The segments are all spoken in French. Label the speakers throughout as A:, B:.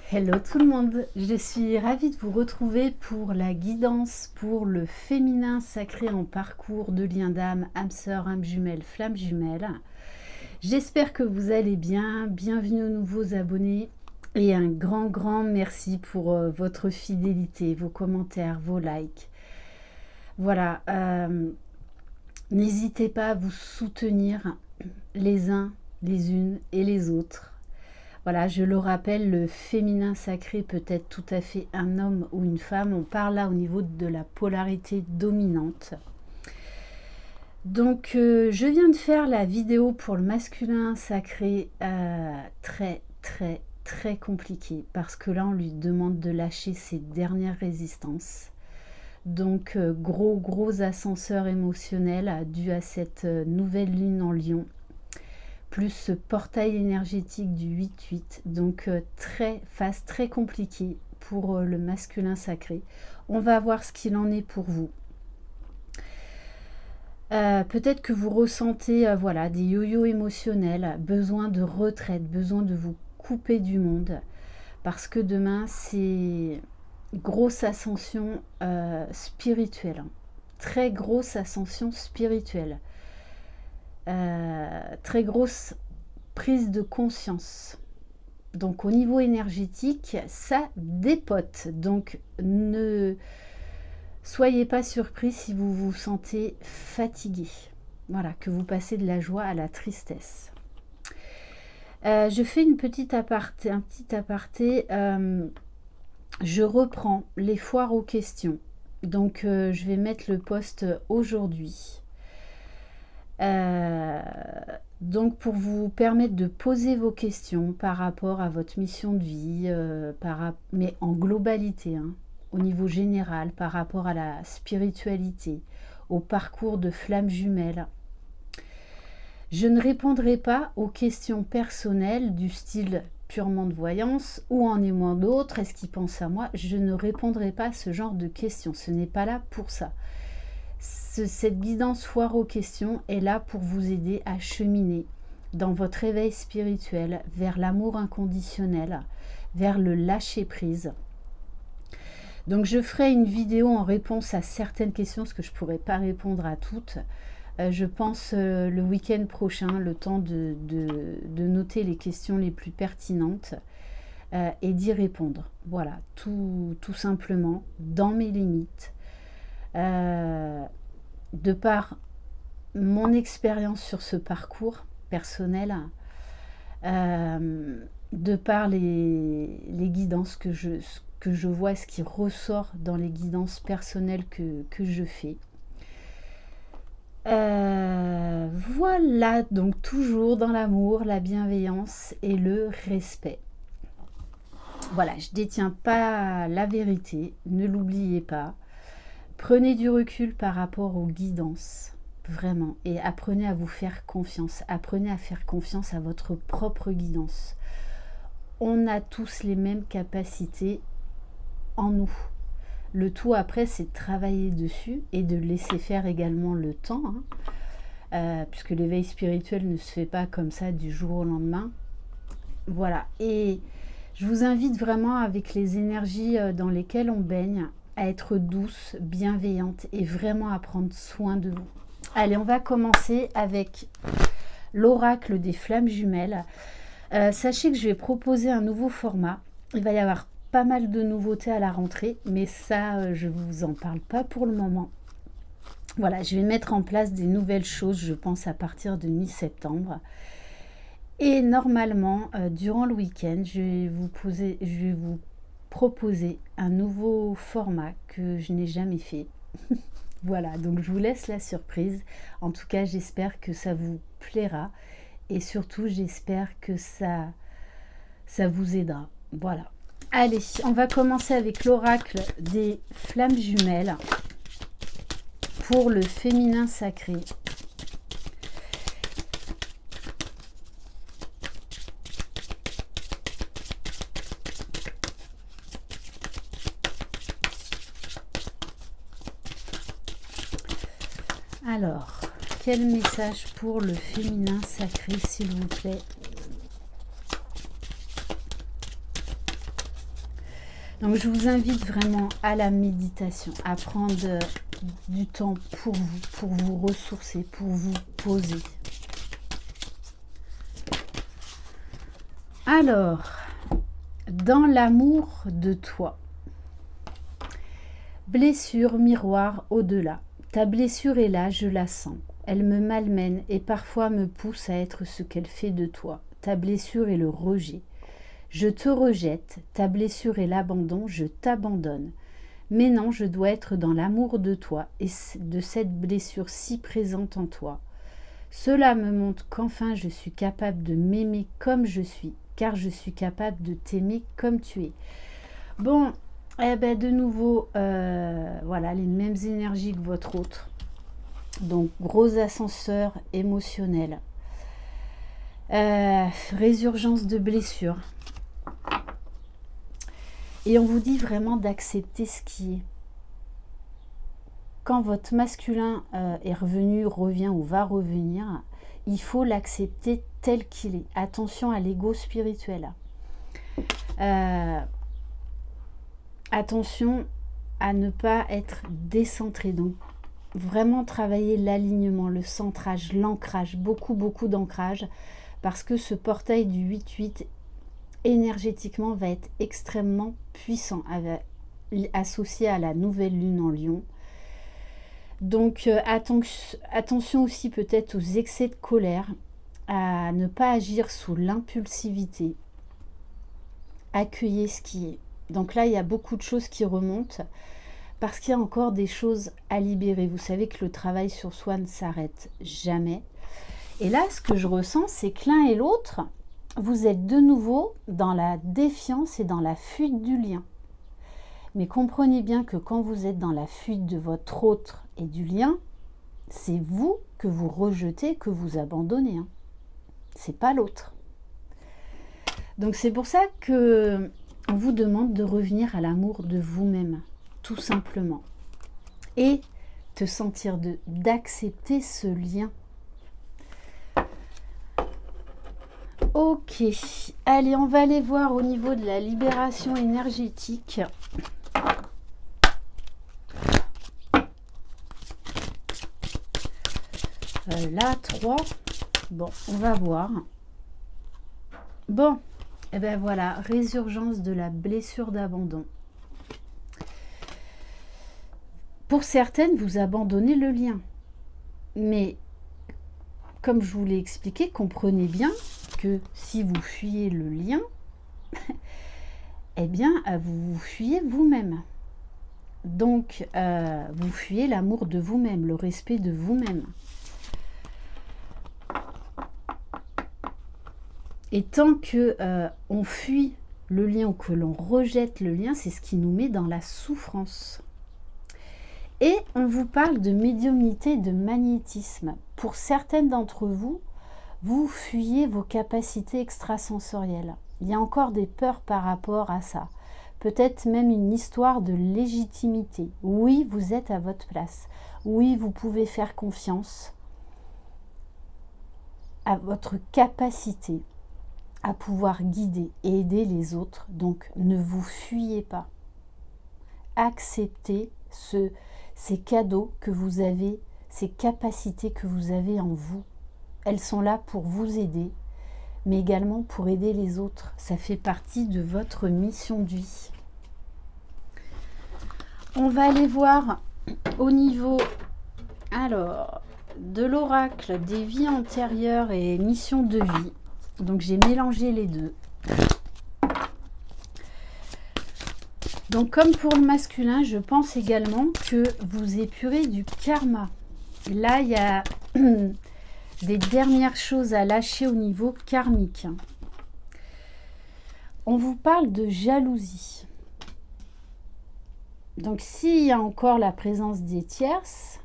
A: Hello tout le monde, je suis ravie de vous retrouver pour la guidance pour le féminin sacré en parcours de lien d'âme, âme sœur, âme jumelle, flamme jumelle. J'espère que vous allez bien, bienvenue aux nouveaux abonnés et un grand merci pour votre fidélité, vos commentaires, vos likes. Voilà, n'hésitez pas à vous soutenir les uns, les unes et les autres. Voilà, je le rappelle, le féminin sacré peut être tout à fait un homme ou une femme. On parle là au niveau de la polarité dominante. Donc, je viens de faire la vidéo pour le masculin sacré très compliqué. Parce que là, on lui demande de lâcher ses dernières résistances. Donc, gros ascenseur émotionnel dû à cette nouvelle lune en Lion. Plus ce portail énergétique du 8-8, donc phase très compliquée pour le masculin sacré. On va voir ce qu'il en est pour vous. Peut-être que vous ressentez voilà, des yo-yo émotionnels, besoin de retraite, besoin de vous couper du monde, parce que demain c'est grosse ascension spirituelle, très grosse ascension spirituelle. Très grosse prise de conscience. Donc au niveau énergétique, ça dépote. Donc ne soyez pas surpris si vous vous sentez fatigué. Voilà, que vous passez de la joie à la tristesse. Je fais un petit aparté. Je reprends les foires aux questions. Donc je vais mettre le post aujourd'hui. Donc pour vous permettre de poser vos questions par rapport à votre mission de vie, mais en globalité, hein, au niveau général, par rapport à la spiritualité, au parcours de flamme jumelle. Je ne répondrai pas aux questions personnelles du style purement de voyance ou en aimant d'autres, est-ce qu'il pense à moi? Je ne répondrai pas à ce genre de questions, ce n'est pas là pour ça. Cette guidance foire aux questions est là pour vous aider à cheminer dans votre éveil spirituel vers l'amour inconditionnel, vers le lâcher-prise. Donc je ferai une vidéo en réponse à certaines questions, parce que je ne pourrai pas répondre à toutes. Je pense le week-end prochain, le temps de noter les questions les plus pertinentes et d'y répondre. Voilà, tout simplement, dans mes limites. De par mon expérience sur ce parcours personnel, de par les guidances que je vois, ce qui ressort dans les guidances personnelles que je fais. Voilà, donc toujours dans l'amour, la bienveillance et le respect. Voilà, je ne détiens pas la vérité, ne l'oubliez pas. Prenez du recul par rapport aux guidances, vraiment, et apprenez à vous faire confiance. Apprenez à faire confiance à votre propre guidance. On a tous les mêmes capacités en nous. Le tout après, c'est de travailler dessus et de laisser faire également le temps, hein, puisque l'éveil spirituel ne se fait pas comme ça du jour au lendemain. Voilà, et je vous invite vraiment, avec les énergies dans lesquelles on baigne, à être douce, bienveillante et vraiment à prendre soin de vous. Allez, on va commencer avec l'oracle des flammes jumelles. Sachez que je vais proposer un nouveau format. Il va y avoir pas mal de nouveautés à la rentrée, mais ça, je ne vous en parle pas pour le moment. Voilà, je vais mettre en place des nouvelles choses, je pense, à partir de mi-septembre. Et normalement, durant le week-end, je vais vous proposer un nouveau format que je n'ai jamais fait. Voilà, donc je vous laisse la surprise. En tout cas, j'espère que ça vous plaira et surtout, j'espère que ça vous aidera. Voilà. Allez, on va commencer avec l'oracle des flammes jumelles pour le féminin sacré. Alors, quel message pour le féminin sacré, s'il vous plaît? Donc je vous invite vraiment à la méditation, à prendre du temps pour vous ressourcer, pour vous poser. Alors, dans l'amour de toi, blessure, miroir, au-delà. Ta blessure est là, je la sens. Elle me malmène et parfois me pousse à être ce qu'elle fait de toi. Ta blessure est le rejet. Je te rejette, ta blessure est l'abandon, je t'abandonne. Mais non, je dois être dans l'amour de toi et de cette blessure si présente en toi. Cela me montre qu'enfin je suis capable de m'aimer comme je suis, car je suis capable de t'aimer comme tu es. Bon, de nouveau, voilà, les mêmes énergies que votre autre. Donc, gros ascenseur émotionnel. Résurgence de blessures. Et on vous dit vraiment d'accepter ce qui est. Quand votre masculin est revenu, revient ou va revenir, il faut l'accepter tel qu'il est. Attention à l'ego spirituel. Attention à ne pas être décentré. Donc, vraiment travailler l'alignement, le centrage, l'ancrage, beaucoup d'ancrage, parce que ce portail du 8-8 énergétiquement va être extrêmement puissant, associé à la nouvelle lune en Lion. Donc attention aussi peut-être aux excès de colère, à ne pas agir sous l'impulsivité, accueillir ce qui est. Donc là, il y a beaucoup de choses qui remontent, parce qu'il y a encore des choses à libérer. Vous savez que le travail sur soi ne s'arrête jamais. Et là, ce que je ressens, c'est que l'un et l'autre, vous êtes de nouveau dans la défiance et dans la fuite du lien. Mais comprenez bien que quand vous êtes dans la fuite de votre autre et du lien, c'est vous que vous rejetez, que vous abandonnez. C'est pas l'autre. Donc c'est pour ça que on vous demande de revenir à l'amour de vous-même, tout simplement. Et te sentir d'accepter ce lien. Ok, allez, on va aller voir au niveau de la libération énergétique. Là, 3. Bon, on va voir. Bon, et ben voilà, résurgence de la blessure d'abandon. Pour certaines, vous abandonnez le lien. Mais, comme je vous l'ai expliqué, comprenez bien que si vous fuyez le lien, eh bien, vous fuyez vous-même. Donc, vous fuyez l'amour de vous-même, le respect de vous-même. Et tant que on fuit le lien ou que l'on rejette le lien, c'est ce qui nous met dans la souffrance. Et on vous parle de médiumnité, de magnétisme. Pour certaines d'entre vous, vous fuyez vos capacités extrasensorielles. Il y a encore des peurs par rapport à ça. Peut-être même une histoire de légitimité. Oui, vous êtes à votre place. Oui, vous pouvez faire confiance à votre capacité à pouvoir guider et aider les autres. Donc, ne vous fuyez pas. Acceptez ces cadeaux que vous avez, ces capacités que vous avez en vous. Elles sont là pour vous aider, mais également pour aider les autres. Ça fait partie de votre mission de vie. On va aller voir au niveau de l'oracle des vies antérieures et mission de vie. Donc j'ai mélangé les deux. Donc comme pour le masculin, je pense également que vous épurez du karma. Là, il y a des dernières choses à lâcher au niveau karmique. On vous parle de jalousie. Donc s'il y a encore la présence des tierces,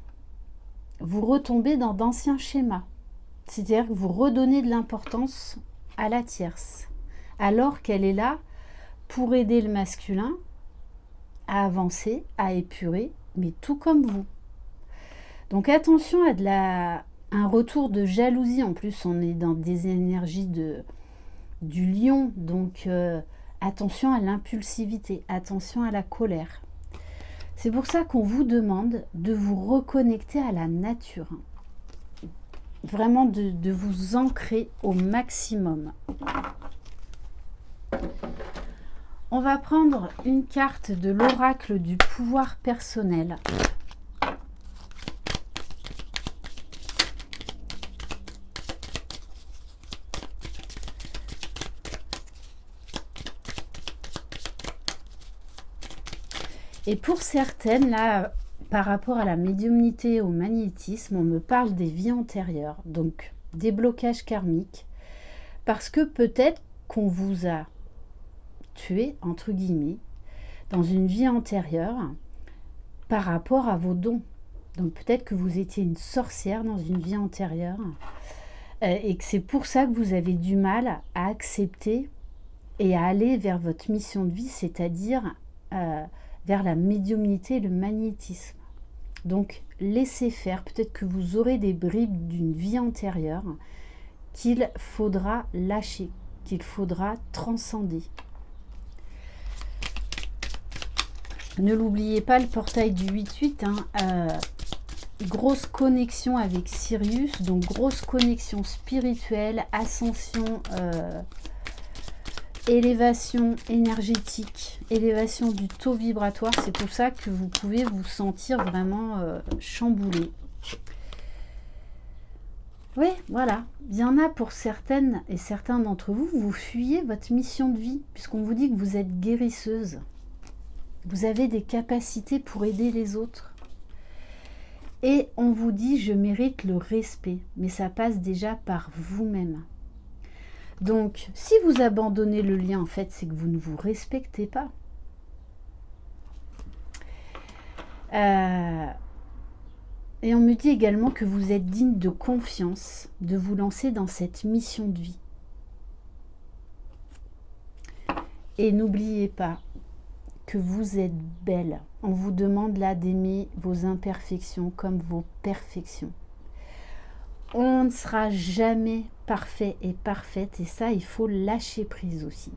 A: vous retombez dans d'anciens schémas. C'est-à-dire que vous redonnez de l'importance à la tierce, alors qu'elle est là pour aider le masculin à avancer, à épurer, mais tout comme vous. Donc attention à un retour de jalousie. En plus, on est dans des énergies du lion, donc attention à l'impulsivité, attention à la colère. C'est pour ça qu'on vous demande de vous reconnecter à la nature. Vraiment de vous ancrer au maximum. On va prendre une carte de l'oracle du pouvoir personnel. Et pour certaines, là, par rapport à la médiumnité, au magnétisme, on me parle des vies antérieures, donc des blocages karmiques, parce que peut-être qu'on vous a tué, entre guillemets, dans une vie antérieure, par rapport à vos dons. Donc peut-être que vous étiez une sorcière dans une vie antérieure, et que c'est pour ça que vous avez du mal à accepter et à aller vers votre mission de vie, c'est-à-dire vers la médiumnité et le magnétisme. Donc laissez faire, peut-être que vous aurez des bribes d'une vie antérieure qu'il faudra lâcher, qu'il faudra transcender. Ne l'oubliez pas, le portail du 8-8, grosse connexion avec Sirius, donc grosse connexion spirituelle, ascension, élévation énergétique, élévation du taux vibratoire. C'est pour ça que vous pouvez vous sentir vraiment chamboulé. Oui, voilà. Il y en a pour certaines et certains d'entre vous, vous fuyez votre mission de vie, puisqu'on vous dit que vous êtes guérisseuse. Vous avez des capacités pour aider les autres. Et on vous dit, je mérite le respect. Mais ça passe déjà par vous-même. Donc, si vous abandonnez le lien, en fait, c'est que vous ne vous respectez pas. Et on me dit également que vous êtes digne de confiance, de vous lancer dans cette mission de vie. Et n'oubliez pas que vous êtes belle. On vous demande là d'aimer vos imperfections comme vos perfections. On ne sera jamais parfait et parfaite, et ça, il faut lâcher prise aussi.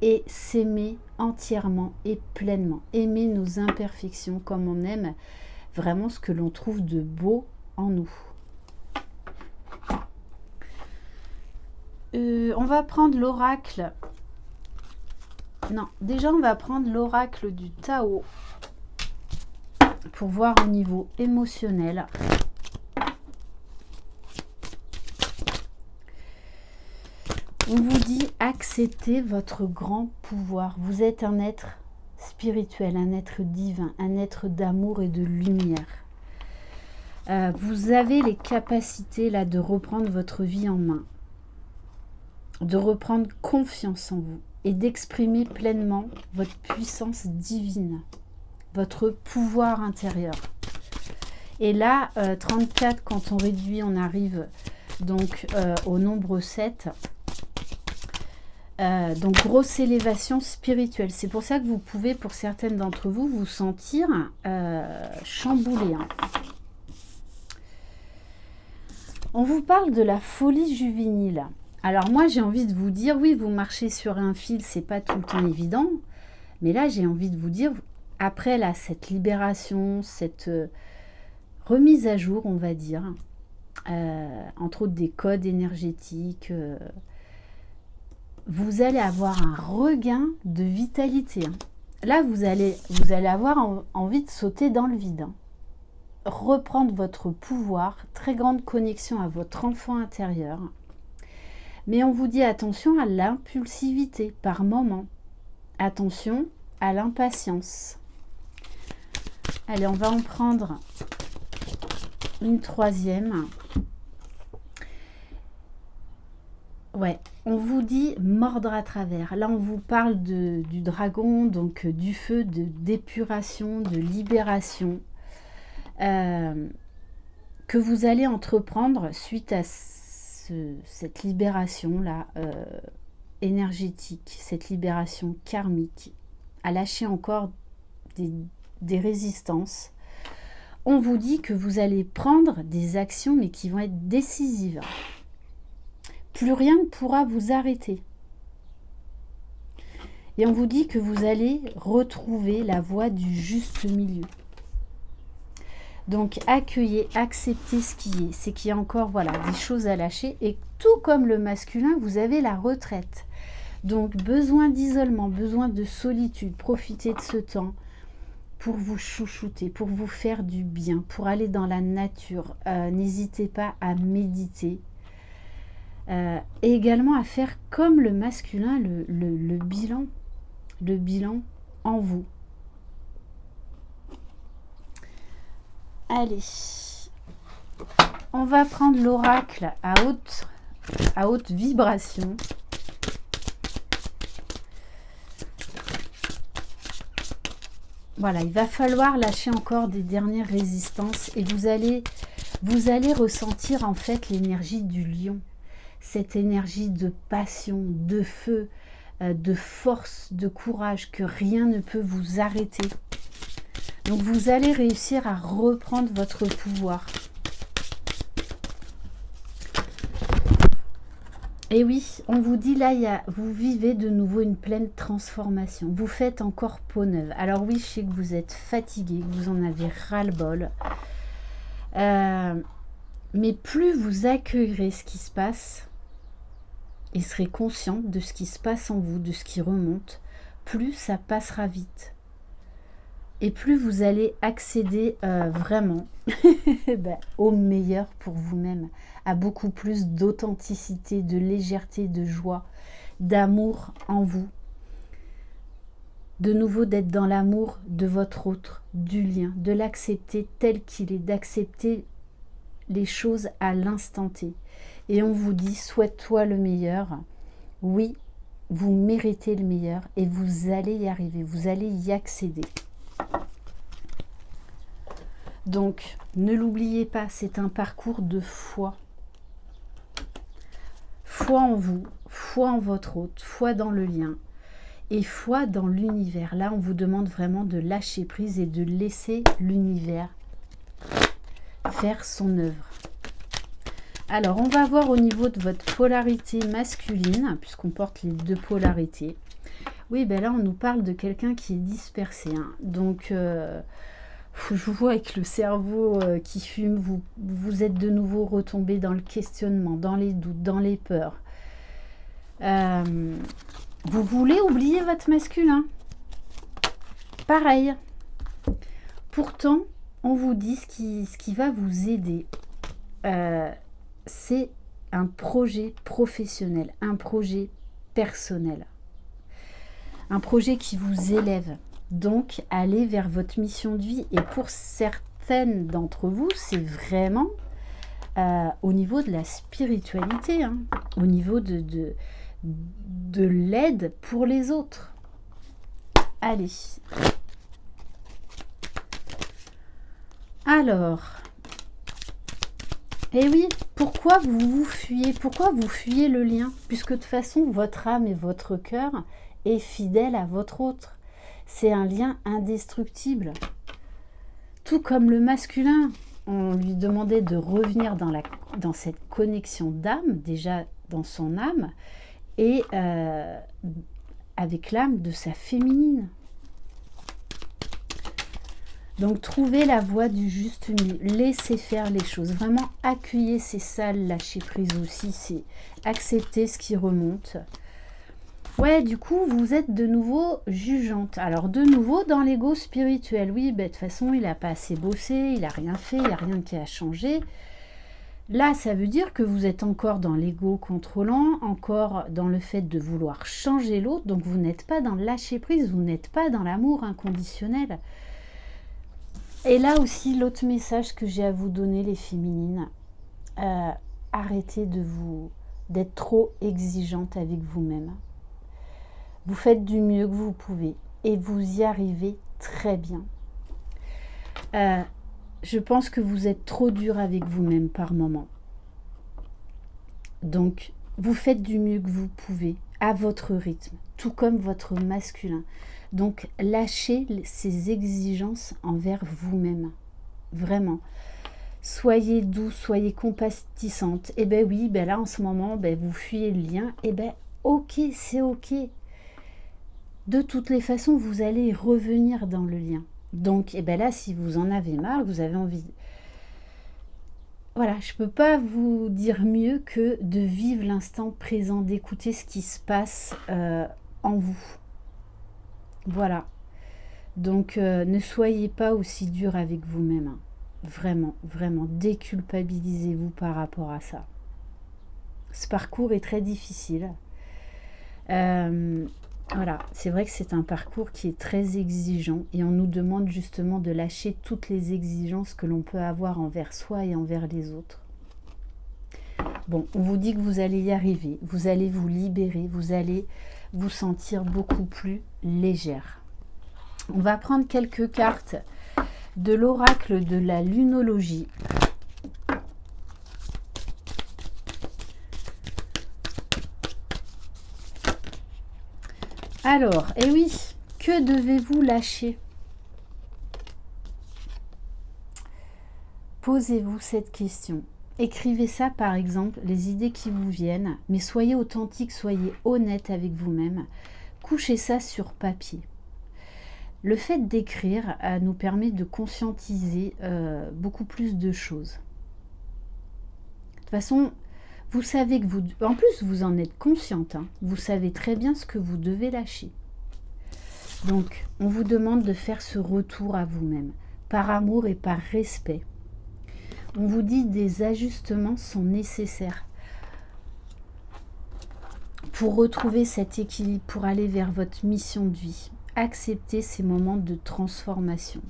A: Et s'aimer entièrement et pleinement. Aimer nos imperfections comme on aime vraiment ce que l'on trouve de beau en nous. On va prendre l'oracle. Non, déjà on va prendre l'oracle du Tao pour voir au niveau émotionnel. On vous dit acceptez votre grand pouvoir. Vous êtes un être spirituel, un être divin, un être d'amour et de lumière. Vous avez les capacités là de reprendre votre vie en main, de reprendre confiance en vous et d'exprimer pleinement votre puissance divine, votre pouvoir intérieur. Et là, 34, quand on réduit, on arrive donc au nombre 7. Donc grosse élévation spirituelle. C'est pour ça que vous pouvez, pour certaines d'entre vous, vous sentir chamboulé. On vous parle de la folie juvénile. Alors moi, j'ai envie de vous dire, oui, vous marchez sur un fil, c'est pas tout le temps évident. Mais là, j'ai envie de vous dire, après là, cette libération, cette remise à jour, on va dire, entre autres des codes énergétiques, vous allez avoir un regain de vitalité. Là, vous allez avoir envie de sauter dans le vide. Reprendre votre pouvoir, très grande connexion à votre enfant intérieur. Mais on vous dit attention à l'impulsivité par moment. Attention à l'impatience. Allez, on va en prendre une troisième. Ouais, on vous dit mordre à travers. Là, on vous parle du dragon, donc du feu, d'épuration, de libération que vous allez entreprendre suite à cette libération-là énergétique, cette libération karmique, à lâcher encore des résistances. On vous dit que vous allez prendre des actions, mais qui vont être décisives. Plus rien ne pourra vous arrêter. Et on vous dit que vous allez retrouver la voie du juste milieu. Donc accueillez, acceptez ce qui est. C'est qu'il y a encore voilà, des choses à lâcher. Et tout comme le masculin, vous avez la retraite. Donc besoin d'isolement, besoin de solitude. Profitez de ce temps pour vous chouchouter, pour vous faire du bien, pour aller dans la nature. N'hésitez pas à méditer. Et également à faire comme le masculin, le bilan en vous. Allez, on va prendre l'oracle à haute vibration. Voilà, il va falloir lâcher encore des dernières résistances et vous allez ressentir en fait l'énergie du lion. Cette énergie de passion, de feu, de force, de courage, que rien ne peut vous arrêter. Donc vous allez réussir à reprendre votre pouvoir. Et oui, on vous dit là, vous vivez de nouveau une pleine transformation. Vous faites encore peau neuve. Alors oui, je sais que vous êtes fatigué, que vous en avez ras-le-bol. Mais plus vous accueillerez ce qui se passe et serez consciente de ce qui se passe en vous, de ce qui remonte, plus ça passera vite. Et plus vous allez accéder vraiment au meilleur pour vous-même, à beaucoup plus d'authenticité, de légèreté, de joie, d'amour en vous. De nouveau d'être dans l'amour de votre autre, du lien, de l'accepter tel qu'il est, d'accepter les choses à l'instant T. Et on vous dit, souhaite-toi le meilleur. Oui, vous méritez le meilleur et vous allez y arriver, vous allez y accéder. Donc, ne l'oubliez pas, c'est un parcours de foi. Foi en vous, foi en votre hôte, foi dans le lien et foi dans l'univers. Là, on vous demande vraiment de lâcher prise et de laisser l'univers faire son œuvre. Alors, on va voir au niveau de votre polarité masculine, puisqu'on porte les deux polarités. Oui, ben là, on nous parle de quelqu'un qui est dispersé. Hein. Donc, je vous vois avec le cerveau qui fume, vous êtes de nouveau retombé dans le questionnement, dans les doutes, dans les peurs. Vous voulez oublier votre masculin. Pareil. Pourtant, on vous dit ce qui va vous aider. C'est un projet professionnel, un projet personnel. Un projet qui vous élève. Donc, allez vers votre mission de vie. Et pour certaines d'entre vous, c'est vraiment au niveau de la spiritualité, hein, au niveau de l'aide pour les autres. Allez. Alors, et oui, pourquoi vous fuyez? Pourquoi vous fuyez le lien? Puisque de toute façon, votre âme et votre cœur est fidèle à votre autre. C'est un lien indestructible. Tout comme le masculin, on lui demandait de revenir dans cette connexion d'âme, déjà dans son âme, et avec l'âme de sa féminine. Donc, trouvez la voie du juste milieu. Laissez faire les choses. Vraiment, accueillez ces salles, lâcher prise aussi. C'est accepter ce qui remonte. Ouais, du coup, vous êtes de nouveau jugeante. Alors, de nouveau, dans l'ego spirituel. Oui, ben, de toute façon, il n'a pas assez bossé, il n'a rien fait, il n'y a rien qui a changé. Là, ça veut dire que vous êtes encore dans l'ego contrôlant, encore dans le fait de vouloir changer l'autre. Donc, vous n'êtes pas dans le lâcher prise, vous n'êtes pas dans l'amour inconditionnel. Et là aussi, l'autre message que j'ai à vous donner, les féminines, arrêtez d'être trop exigeante avec vous-même. Vous faites du mieux que vous pouvez et vous y arrivez très bien. Je pense que vous êtes trop dur avec vous-même par moment. Donc, vous faites du mieux que vous pouvez à votre rythme, tout comme votre masculin. Donc, lâchez ces exigences envers vous-même. Vraiment. Soyez douce, soyez compatissante. Eh bien oui, ben là, en ce moment, ben, vous fuyez le lien. Eh bien, ok, c'est ok. de toutes les façons, vous allez revenir dans le lien. Donc, et ben là, si vous en avez marre, vous avez envie... Voilà, je ne peux pas vous dire mieux que de vivre l'instant présent, d'écouter ce qui se passe en vous. Voilà. Donc, ne soyez pas aussi dur avec vous-même. Hein. Vraiment, vraiment, déculpabilisez-vous par rapport à ça. Ce parcours est très difficile. Voilà, c'est vrai que c'est un parcours qui est très exigeant et on nous demande justement de lâcher toutes les exigences que l'on peut avoir envers soi et envers les autres. Bon, on vous dit que vous allez y arriver, vous allez vous libérer, vous allez vous sentir beaucoup plus légère. On va prendre quelques cartes de l'oracle de la lunologie. Alors, eh oui, que devez-vous lâcher? Posez-vous cette question. Écrivez ça par exemple, les idées qui vous viennent, mais soyez authentique, soyez honnête avec vous-même. Couchez ça sur papier. Le fait d'écrire nous permet de conscientiser beaucoup plus de choses. De toute façon, vous savez que vous... En plus, vous en êtes consciente. Hein, vous savez très bien ce que vous devez lâcher. Donc, on vous demande de faire ce retour à vous-même, par amour et par respect. On vous dit des ajustements sont nécessaires pour retrouver cet équilibre, pour aller vers votre mission de vie. Acceptez ces moments de transformation.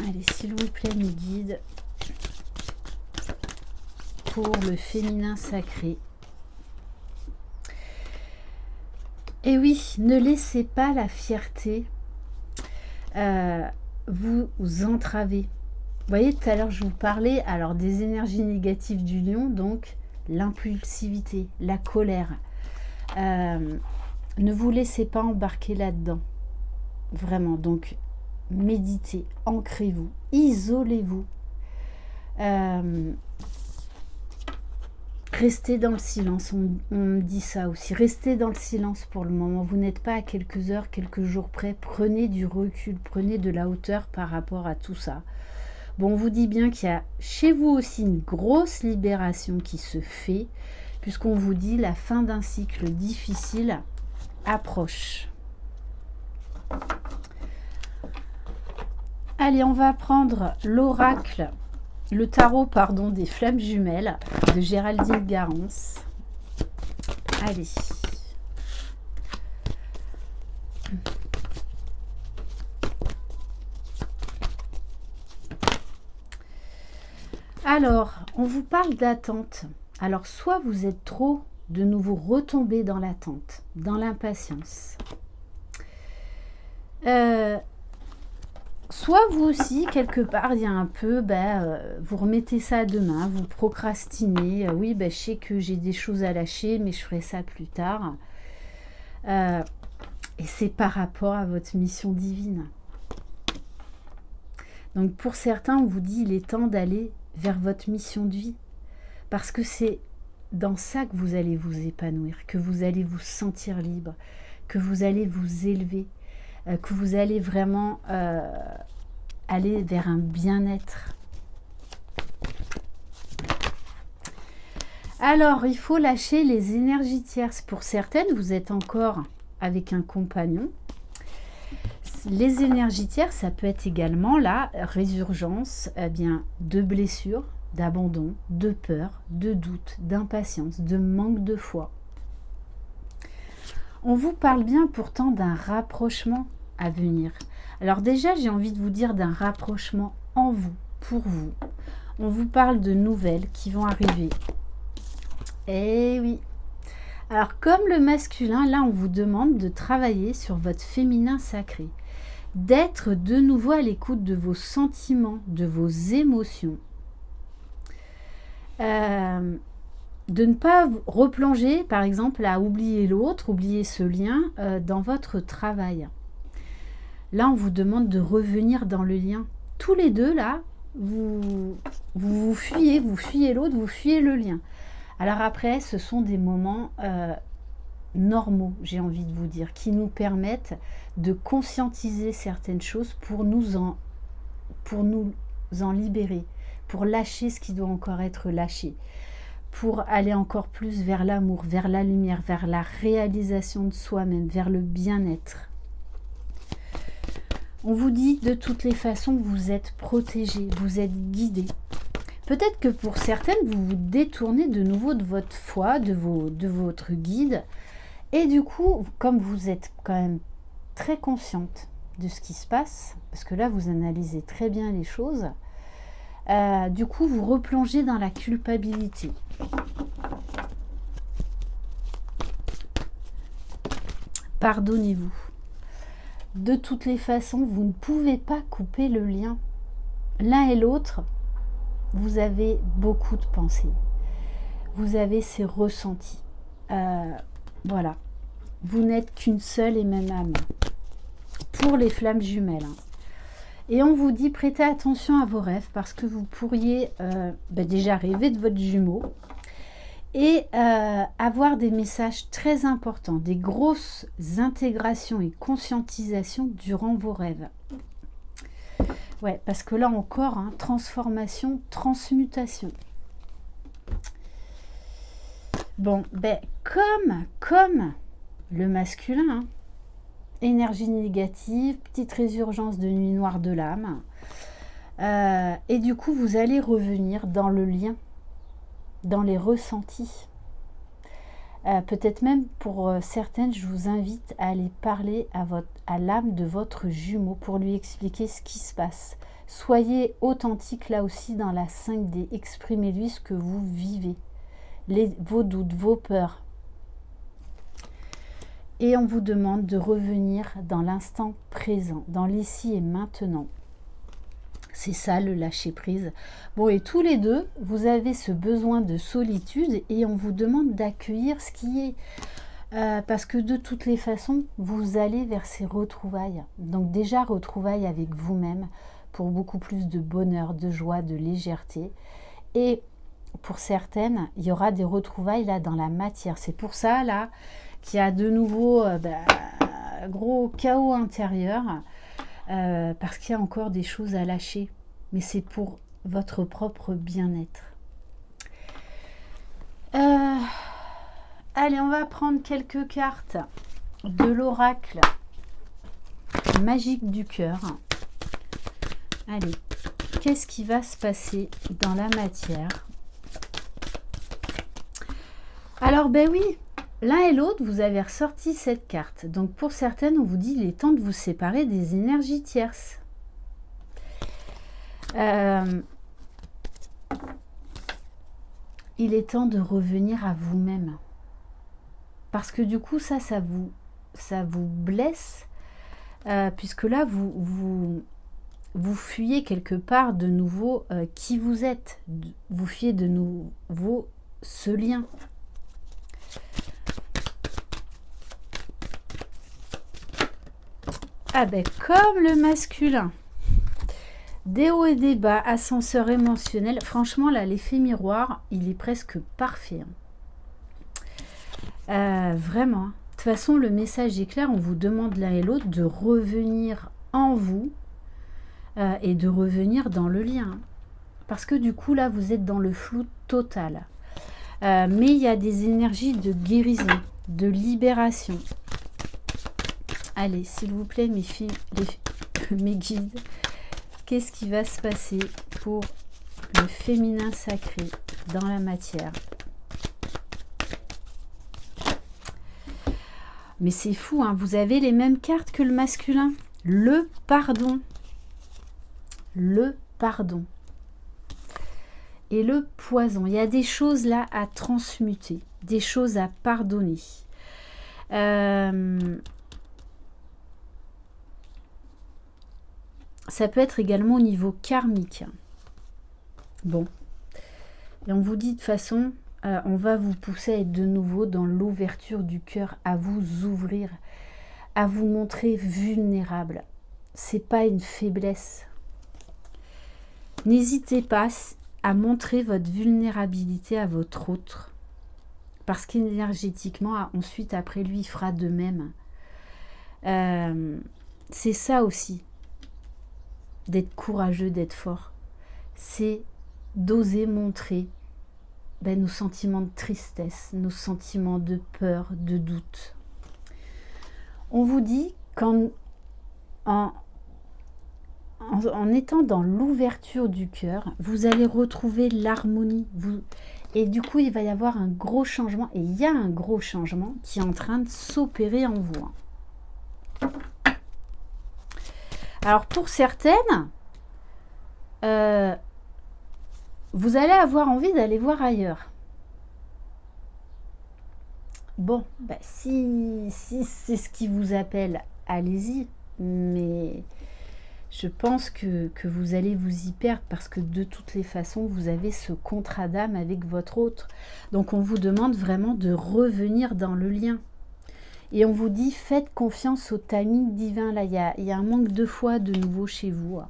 A: Allez, s'il vous plaît, mes guides, pour le féminin sacré. Et oui, ne laissez pas la fierté vous entraver. Vous voyez, tout à l'heure, je vous parlais alors des énergies négatives du lion, donc l'impulsivité, la colère. Ne vous laissez pas embarquer là-dedans. Vraiment, donc méditez, ancrez-vous, isolez-vous. Restez dans le silence, on me dit ça aussi. Restez dans le silence pour le moment. Vous n'êtes pas à quelques heures, quelques jours près. Prenez du recul, prenez de la hauteur par rapport à tout ça. Bon, on vous dit bien qu'il y a chez vous aussi une grosse libération qui se fait, puisqu'on vous dit la fin d'un cycle difficile approche. Allez, on va prendre l'oracle, le tarot, pardon, des flammes jumelles de Géraldine Garance. Allez. Alors, on vous parle d'attente. Alors, soit vous êtes trop de nouveau retombé dans l'attente, dans l'impatience. Soit vous aussi, quelque part, il y a un peu, vous remettez ça à demain, vous procrastinez. Oui, je sais que j'ai des choses à lâcher, mais je ferai ça plus tard. Et c'est par rapport à votre mission divine. Donc, pour certains, on vous dit, il est temps d'aller vers votre mission de vie. Parce que c'est dans ça que vous allez vous épanouir, que vous allez vous sentir libre, que vous allez vous élever, que vous allez vraiment aller vers un bien-être. Alors, il faut lâcher les énergies tierces. Pour certaines, vous êtes encore avec un compagnon. Les énergies tierces, ça peut être également la résurgence de blessures, d'abandon, de peur, de doute, d'impatience, de manque de foi. On vous parle bien pourtant d'un rapprochement à venir. Alors déjà, j'ai envie de vous dire d'un rapprochement en vous, pour vous. On vous parle de nouvelles qui vont arriver. Eh oui. Alors comme le masculin, là on vous demande de travailler sur votre féminin sacré. D'être de nouveau à l'écoute de vos sentiments, de vos émotions. De ne pas replonger, par exemple, à oublier l'autre, oublier ce lien dans votre travail. Là, on vous demande de revenir dans le lien. Tous les deux, là, vous fuyez l'autre, vous fuyez le lien. Alors après, ce sont des moments normaux, j'ai envie de vous dire, qui nous permettent de conscientiser certaines choses pour nous en libérer, pour lâcher ce qui doit encore être lâché, pour aller encore plus vers l'amour, vers la lumière, vers la réalisation de soi-même, vers le bien-être. On vous dit de toutes les façons que vous êtes protégés, vous êtes guidés. Peut-être que pour certaines, vous vous détournez de nouveau de votre foi, de votre guide. Et du coup, comme vous êtes quand même très consciente de ce qui se passe, parce que là, vous analysez très bien les choses, du coup, vous replongez dans la culpabilité. Pardonnez-vous. De toutes les façons, vous ne pouvez pas couper le lien. L'un et l'autre, vous avez beaucoup de pensées. Vous avez ces ressentis. Voilà. Vous n'êtes qu'une seule et même âme. Pour les flammes jumelles. Et on vous dit, prêtez attention à vos rêves parce que vous pourriez déjà rêver de votre jumeau et avoir des messages très importants, des grosses intégrations et conscientisations durant vos rêves. Ouais, parce que là encore, hein, transformation, transmutation. Bon, comme le masculin, hein, énergie négative, petite résurgence de nuit noire de l'âme. Et du coup, vous allez revenir dans le lien, dans les ressentis. Peut-être même pour certaines, je vous invite à aller parler à l'âme de votre jumeau pour lui expliquer ce qui se passe. Soyez authentique là aussi dans la 5D. Exprimez-lui ce que vous vivez, vos doutes, vos peurs. Et on vous demande de revenir dans l'instant présent, dans l'ici et maintenant. C'est ça le lâcher-prise. Bon, et tous les deux, vous avez ce besoin de solitude et on vous demande d'accueillir ce qui est. Parce que de toutes les façons, vous allez vers ces retrouvailles. Donc déjà, retrouvailles avec vous-même pour beaucoup plus de bonheur, de joie, de légèreté. Et pour certaines, il y aura des retrouvailles là dans la matière. C'est pour ça là qu'il y a de nouveau gros chaos intérieur. Parce qu'il y a encore des choses à lâcher, mais c'est pour votre propre bien-être. Allez, on va prendre quelques cartes de l'oracle magique du cœur. Allez, qu'est-ce qui va se passer dans la matière? Alors, ben oui, l'un et l'autre, vous avez ressorti cette carte. Donc, pour certaines, on vous dit il est temps de vous séparer des énergies tierces. Il est temps de revenir à vous-même. Parce que du coup, ça vous blesse. Puisque là, vous fuyez quelque part de nouveau qui vous êtes. Vous fuyez de nouveau ce lien. Ah ben, comme le masculin, des hauts et des bas, ascenseur émotionnel, franchement là, l'effet miroir, il est presque parfait. Vraiment. De toute façon, le message est clair, on vous demande l'un et l'autre de revenir en vous et de revenir dans le lien. Parce que du coup, là, vous êtes dans le flou total. Mais il y a des énergies de guérison, de libération. Allez, s'il vous plaît, mes filles, mes guides, qu'est-ce qui va se passer pour le féminin sacré dans la matière? Mais c'est fou, hein, vous avez les mêmes cartes que le masculin. Le pardon. Le pardon. Et le poison. Il y a des choses là à transmuter, des choses à pardonner. Ça peut être également au niveau karmique. Bon. Et on vous dit de toute façon, on va vous pousser à être de nouveau dans l'ouverture du cœur, à vous ouvrir, à vous montrer vulnérable. C'est pas une faiblesse. N'hésitez pas à montrer votre vulnérabilité à votre autre. Parce qu'énergétiquement, ensuite, après lui, il fera de même. C'est ça aussi, d'être courageux, d'être fort. C'est d'oser montrer nos sentiments de tristesse, nos sentiments de peur, de doute. On vous dit qu'en étant dans l'ouverture du cœur, vous allez retrouver l'harmonie. Et du coup, il va y avoir un gros changement. Et il y a un gros changement qui est en train de s'opérer en vous. Alors, pour certaines, vous allez avoir envie d'aller voir ailleurs. Bon, si c'est ce qui vous appelle, allez-y. Mais je pense que vous allez vous y perdre parce que de toutes les façons, vous avez ce contrat d'âme avec votre autre. Donc, on vous demande vraiment de revenir dans le lien. Et on vous dit, faites confiance au timing divin. Là, il y a un manque de foi de nouveau chez vous.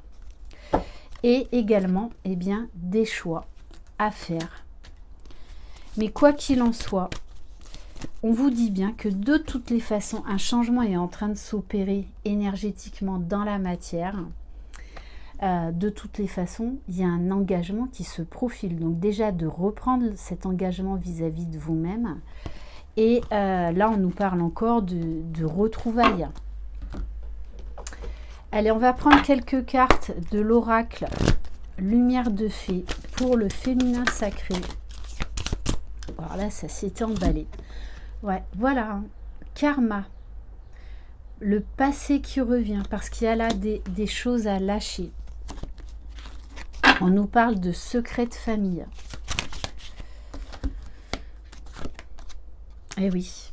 A: Et également, des choix à faire. Mais quoi qu'il en soit, on vous dit bien que de toutes les façons, un changement est en train de s'opérer énergétiquement dans la matière. De toutes les façons, il y a un engagement qui se profile. Donc déjà, de reprendre cet engagement vis-à-vis de vous-même. Et là, on nous parle encore de retrouvailles. Allez, on va prendre quelques cartes de l'oracle Lumière de Fée pour le féminin sacré. Alors là, ça s'était emballé. Ouais, voilà, karma, le passé qui revient, parce qu'il y a là des choses à lâcher. On nous parle de secrets de famille. Et oui,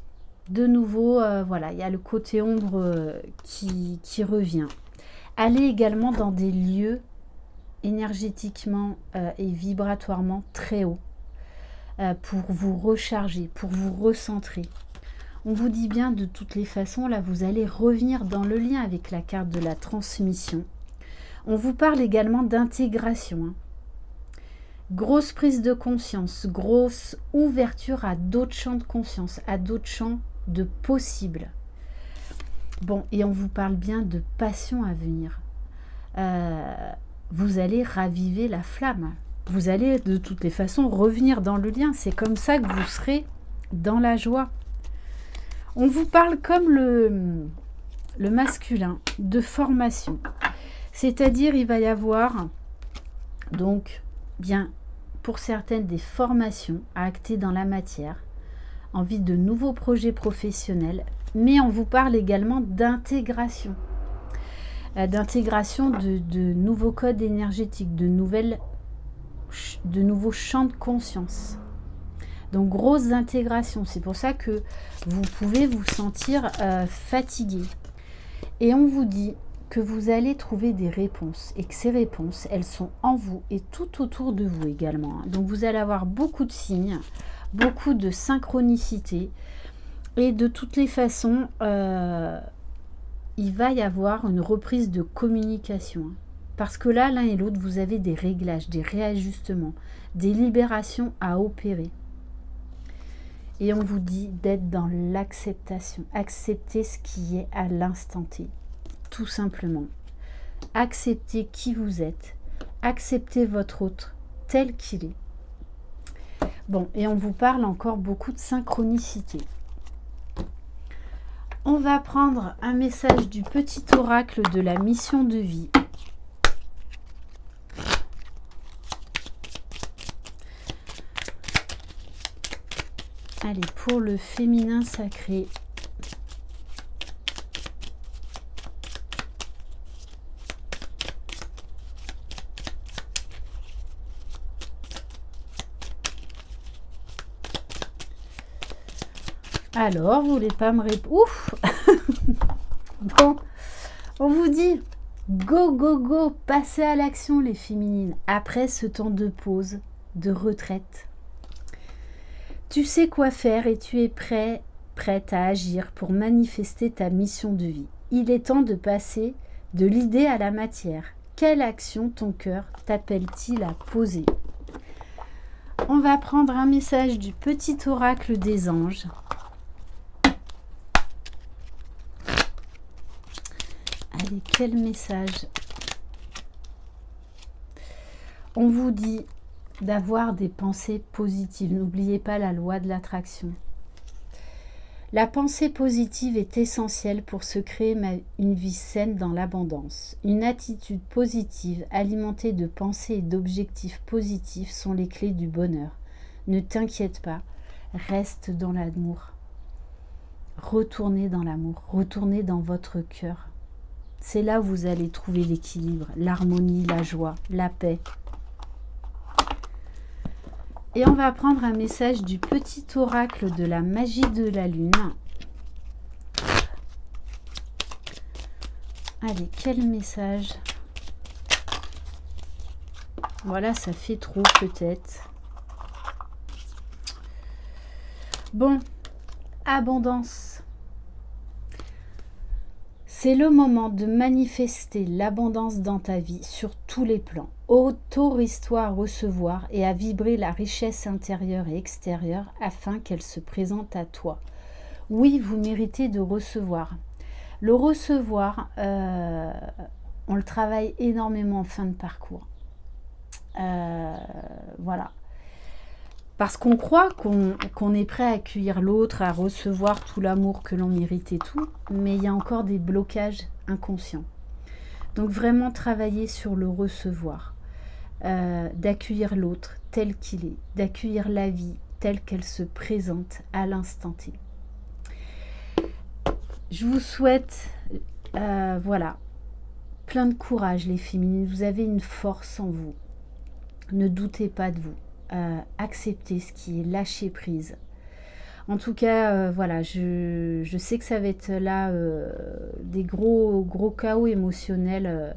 A: de nouveau, voilà, il y a le côté ombre qui revient. Allez également dans des lieux énergétiquement et vibratoirement très hauts. Pour vous recharger, pour vous recentrer. On vous dit bien de toutes les façons, là vous allez revenir dans le lien avec la carte de la transmission. On vous parle également d'intégration. Grosse prise de conscience, grosse ouverture à d'autres champs de conscience, à d'autres champs de possibles. Bon, et on vous parle bien de passion à venir. Vous allez raviver la flamme. Vous allez de toutes les façons revenir dans le lien. C'est comme ça que vous serez dans la joie. On vous parle comme le masculin de formation. C'est-à-dire il va y avoir donc bien pour certaines des formations à acter dans la matière, envie de nouveaux projets professionnels, mais on vous parle également d'intégration. D'intégration de nouveaux codes énergétiques, de nouveaux champs de conscience. Donc grosse intégration, c'est pour ça que vous pouvez vous sentir fatigué. Et on vous dit que vous allez trouver des réponses et que ces réponses, elles sont en vous et tout autour de vous également. Donc vous allez avoir beaucoup de signes, beaucoup de synchronicité et de toutes les façons, il va y avoir une reprise de communication. Parce que là, l'un et l'autre, vous avez des réglages, des réajustements, des libérations à opérer. Et on vous dit d'être dans l'acceptation. Accepter ce qui est à l'instant T. Tout simplement. Acceptez qui vous êtes. Acceptez votre autre tel qu'il est. Bon, et on vous parle encore beaucoup de synchronicité. On va prendre un message du petit oracle de la mission de vie. Allez, pour le féminin sacré. Alors, vous voulez pas me répondre? Ouf. Bon, on vous dit, go, go, go, passez à l'action les féminines, après ce temps de pause, de retraite. Tu sais quoi faire et tu es prête à agir pour manifester ta mission de vie. Il est temps de passer de l'idée à la matière. Quelle action ton cœur t'appelle-t-il à poser? On va prendre un message du petit oracle des anges. Allez, quel message? On vous dit d'avoir des pensées positives. N'oubliez pas la loi de l'attraction. La pensée positive est essentielle pour se créer une vie saine dans l'abondance. Une attitude positive alimentée de pensées et d'objectifs positifs sont les clés du bonheur. Ne t'inquiète pas, reste dans l'amour. Retournez dans l'amour, retournez dans votre cœur. C'est là où vous allez trouver l'équilibre, l'harmonie, la joie, la paix. Et on va prendre un message du petit oracle de la magie de la lune. Allez, quel message? Voilà, ça fait trop peut-être. Bon, abondance. C'est le moment de manifester l'abondance dans ta vie sur tous les plans. Autorise-toi à recevoir et à vibrer la richesse intérieure et extérieure afin qu'elle se présente à toi. Oui, vous méritez de recevoir. Le recevoir, on le travaille énormément en fin de parcours. Voilà. Parce qu'on croit qu'on est prêt à accueillir l'autre, à recevoir tout l'amour que l'on mérite et tout, mais il y a encore des blocages inconscients. Donc vraiment travailler sur le recevoir, d'accueillir l'autre tel qu'il est, d'accueillir la vie telle qu'elle se présente à l'instant T. Je vous souhaite, voilà, plein de courage les féminines, vous avez une force en vous, ne doutez pas de vous. Accepter ce qui est lâcher prise. En tout cas, voilà, je sais que ça va être là des gros chaos émotionnels,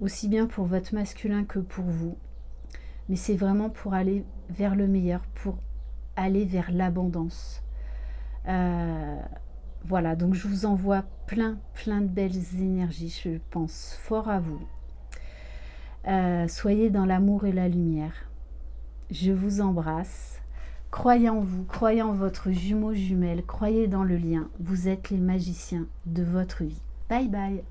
A: aussi bien pour votre masculin que pour vous. Mais c'est vraiment pour aller vers le meilleur, pour aller vers l'abondance. Voilà, donc je vous envoie plein de belles énergies. Je pense fort à vous. Soyez dans l'amour et la lumière. Je vous embrasse. Croyez en vous, croyez en votre jumeau jumelle, croyez dans le lien. Vous êtes les magiciens de votre vie. Bye bye.